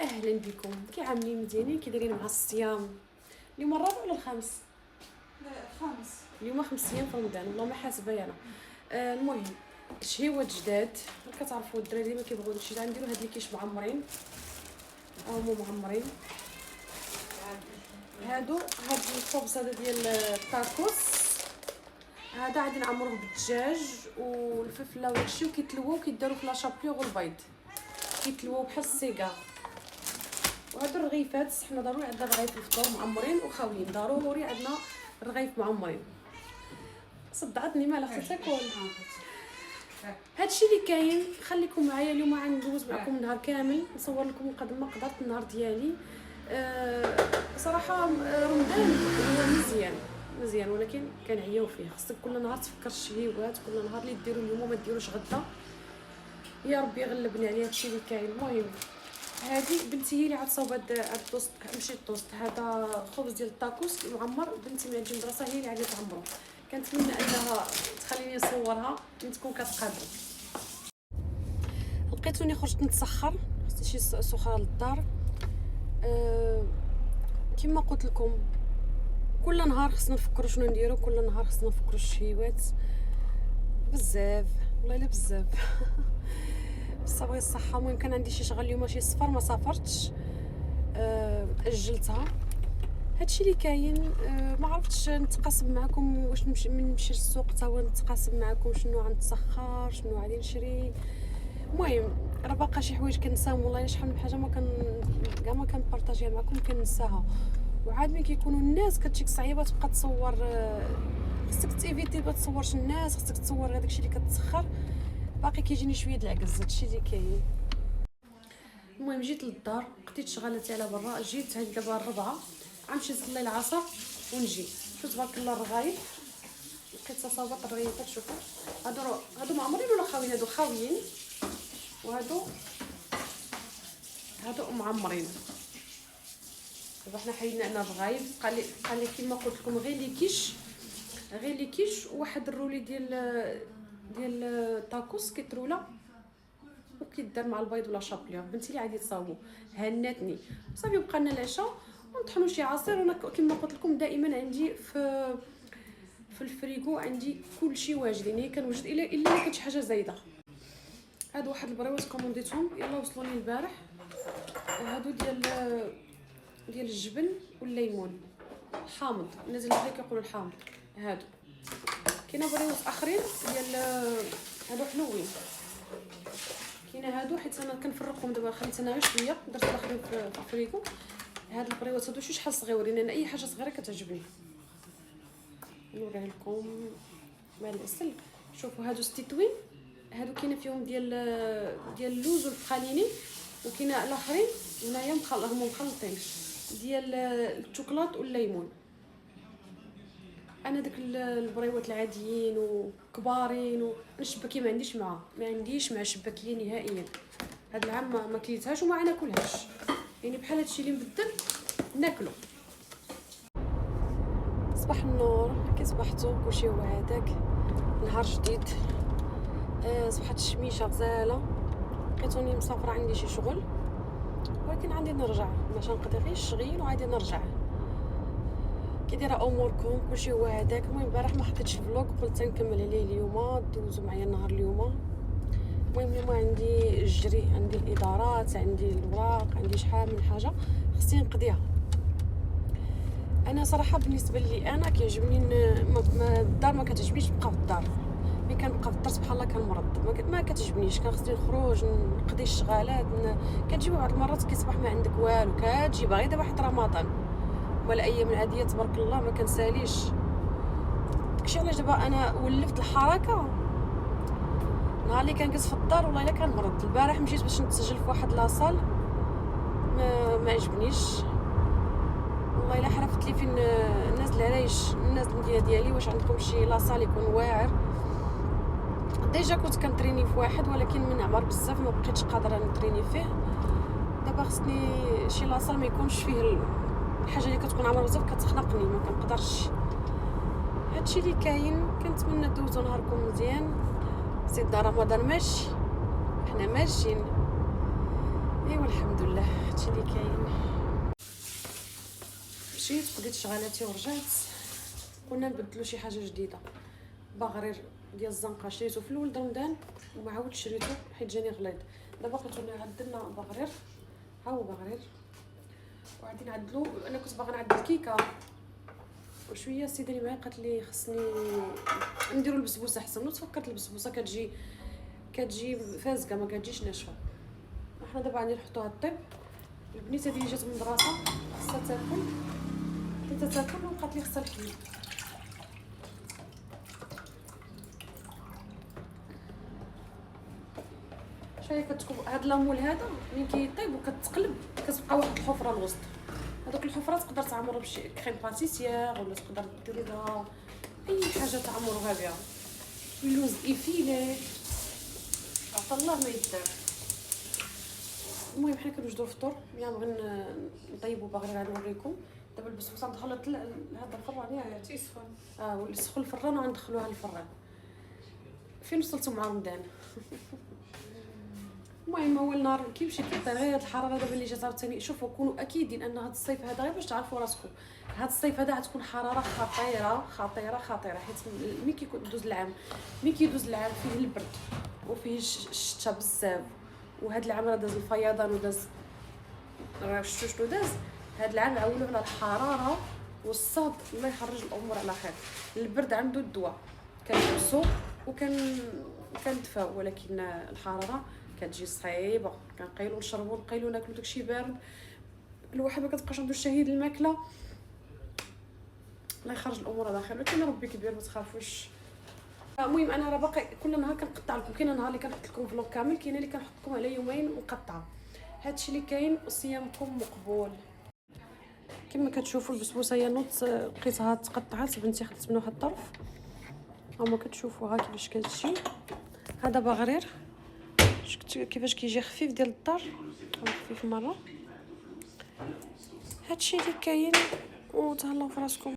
اهلا بكم. كي عاملين؟ مزيانين؟ كي دايرين مع الصيام؟ اليوم الرابع ولا الخامس؟ لا، الخامس. اليوم 5 ايام في رمضان، والله ما حاسبه انا. المهم، شهيوات جداد. كتعرفوا الدراري ديما كيبغيو داكشي. غنديروا هاد الكيش معمرين، هما معمرين. هاد الخبز هذا ديال التاكوس، هذا غادي نعمروه بالدجاج والفلفله وداكشي، وكيتلووا وكيداروا في لاشابيو والبيض، كيتلووا بحال السيكار. وهادو الرغيفات، حنا ضروري عندنا رغيف الفطور معمرين وخاويين، ضروري عندنا رغيف معمرين. صدعتني مالها خصها تاكل. هادشي اللي كاين. خليكم معايا اليوم، غندوز معكم النهار كامل، نصور لكم قد ما قدرت النهار ديالي. صراحه رمضان هو مزيان، ولكن كنعياو فيه. خصك كل نهار تفكر الشهيوات، كل نهار اللي ديروا اليوم وما ديروش غدا. يا ربي يغلبني على هادشي اللي كاين. المهم، هذه بنتي هي اللي عتصاوب هاد الطوست، ماشي الطوست، هذا خبز ديال الطاكوس معمر. بنتي من عند المدرسه هي اللي عادي تعمرو. كنتمنى انها تخليني نصورها كي تكون كتقادر. لقيتوني خرجت نتسخر، خصني شي سخره للدار. كما قلت لكم، كل نهار خصنا نفكروا شنو نديرو، كل نهار خصنا نفكروا الشهيوات. بزاف والله الا بزاف. بالصبر الصحه. المهم، كان عندي شي شغل اليوم، شي سفر ما سافرتش، اجلتها. هادشي اللي كاين. ما عرفتش نتقاسم معكم واش نمشي للسوق حتى هو نتقاسم معكم شنو غنتسخر، شنو غادي نشري. المهم، راه باقا شي حوايج كنساهم، والله شحال من حاجه ما كاع ما كنبارطاجيها معكم كنساها. وعاد ملي كيكونوا الناس كتجيك صعيبه تبقى تصور. خصك تيفيتي ما تصورش الناس، خصك تصور غير داكشي اللي كتسخر. باقي كيجيني شويه د العكز هادشي اللي كاين. المهم، جيت للدار، قضيت شغلاتي على برا، جيت هاد دابا الربعه، غنمشي نصلي العصر ونجي. شوف تبارك الله الرغايف، لقيت صوابط الرغيفات. شوفوا هادو معمرين ولا خاويين؟ هادو خاويين، وهادو معمرين. دابا حنا حيدنا انا الرغايف، قال لي كيما قلت لكم غير لي كيش وواحد الرولي ديال الطاكوس كيترولا وكيدار مع البيض ولا شابليو. بنتي اللي عادي تصاوبو، هناتني صافي. بقى لنا العشاء ونطحنوا شي عصير. وانا كما قلت لكم دائما عندي في الفريغو عندي كل شيء واجد، يعني كنوجد الا كانت شي حاجه زايده. هادو واحد البريوات كومونديتهم، يلا وصلوني البارح. هادو ديال الجبن والليمون حامض، الناس اللي بغا كيقولوا الحامض. هادو كاينه بريوات اخرين ديال هادو حلوين. كاينه هادو حيت انا كنفرقهم دابا، خليت انا غير شويه، درت الاخرين في الفريغو. هاد البريوات هادو شحال صغيورين، انا اي حاجه صغيره كتعجبني. نوريه لكم مع العسل. شوفوا هادو ستيتوين، هادو كاينه فيهم ديال اللوز والفخاليني، وكاينه الاخرين هنايا هما مخلطين ديال الشوكولات والليمون. انا داك البريوات العاديين وكبارين الشباكيه ما عنديش مع الشباكيه نهائيا. هاد العام ما كليتهاش وما ناكلهاش، يعني بحال هادشي اللي مبدل ناكلو. صباح النور، كي صبحتوا كلشي هو هذاك نهار جديد. صبحت الشميشه غزاله. لقيتوني مسافره، عندي شي شغل ولكن عندي نرجع، باش نقضي غير الشغل وعادي نرجع. كي دايره اموركم؟ كلشي هو هذاك. المهم، البارح ما خديتش الفلوق، قلت نكمل عليه اليوم، دوزوا معايا النهار اليوم. المهم، اليوم عندي الجري، عندي الادارات، عندي الوراق، عندي شحال من حاجه خصني نقضيها. انا صراحه بالنسبه لي انا كيعجبني الدار، ما كتعجبنيش نبقى في الدار. ملي كنبقى في الدار سبحان الله كنمرض، ما كتعجبنيش. خصني نخرج نقضي الشغالات. كتجي بعض المرات كيصبح ما عندك والو، كتجي باغي دابا حتى رمضان ولا الايام العاديه تبارك الله ما كنساليش. داكشي علاش دابا انا ولفت الحركه. نهار اللي كنجلس في الدار والله الا كنمرض. البارح مشيت باش نتسجل في واحد لاصال، ما عجبنيش والله الا. حرفت لي فين الناس العرايش، الناس ديالي، واش عندكم شي لاصال يكون واعر؟ ديجا كنت كنتريني في واحد، ولكن من عمر بزاف ما بقيتش قادره نتريني فيه. دابا خصني شي لاصال ما يكونش فيه الحاجه اللي كتكون عمر بزاف كتخنقني، ما كنقدرش. هادشي اللي كاين. كنتمنى دوزو نهاركم مزيان. سيدنا رمضان ماشي، حنا ماشيين. ايوا الحمد لله. هادشي اللي كاين. مشيت بديت شغالاتي ورجعت، قلنا نبدلو شي حاجه جديده. باغرير ديال الزنقه شريتو في الاول رمضان وما عاودتش شريتو حيت جاني غليظ. دابا كنتوني عدلنا باغرير، ها هو باغرير وغادي نعدلو. انا كنت باغا نعدل الكيكه وشويه السيده اللي معايا قالت لي خصني نديرو البسبوسه احسن. وتفكرت البسبوسه كتجي فازقه ما كتجيش ناشفه. احنا دابا غادي نحطوها الطيب. البنيته ديالي جات من المدرسه خصها تاكل، بديت تاكل وقالت لي خصها الحليب. شاي كتكون هاد لامول هذا ملي كيطيب وكتقلب كتبقى واحد الحفره الوسط. هذوك الحفرات تقدر تعمرها بشي كريم باتيسيير ولا تقدر ديروا لها اي حاجه تعمروها بها، اللوز ايفيلي عطا الله ما يدار. المهم حنا كنوجدوا الفطور. اليوم بغينا نطيبوا باغرير غادي نوريكم. دابا البسبوسه ندخلها هذا الفران ياك تيسخن. ولسخن الفران وغندخلوها للفران. فين وصلتوا مع رمضان؟ المهم هو النهار كيمشي كيطير غير هاد الحراره دابا اللي جات عاوتاني. شوفوا كونوا اكيدين ان هاد الصيف هذا غير باش تعرفوا راسكم، هاد الصيف هذا غتكون حراره خطيره خطيره خطيره. حيت ملي كيدوز العام فيه البرد وفيه الشتا بزاف. وهاد العام راه داز الفيضان وداز راه شنو داز. هاد العام عولوا على الحراره والصهد. الله يخرج الامور على خير. البرد عنده الدواء كنلبسو كندفاو، ولكن الحراره كتجي صعيبه. كنقيلو نشربو نقيلو ناكلو داكشي بارد. الواحد ما كتبقاش عنده الشهيه الماكله. الله يخرج الامور على خير، ولكن ربي كبير ما تخافوش. المهم انا راه باقي كل نهار كنقطع لكم. كاين نهار اللي كنحط لكم فلوق كامل، كاين اللي كنحط لكم على يومين مقطعه. هادشي اللي كاين وصيامكم مقبول. كما كتشوفوا البسبوسه هي نوت لقيتها تقطعات. بنتي خدت من واحد الطرف هما كتشوفوها كيفاش كتجي. هذا باغرير شفتوا كيفاش كيجي خفيف ديال الدار، خفيف مره. هادشي اللي كاين وتهلاو فراسكم.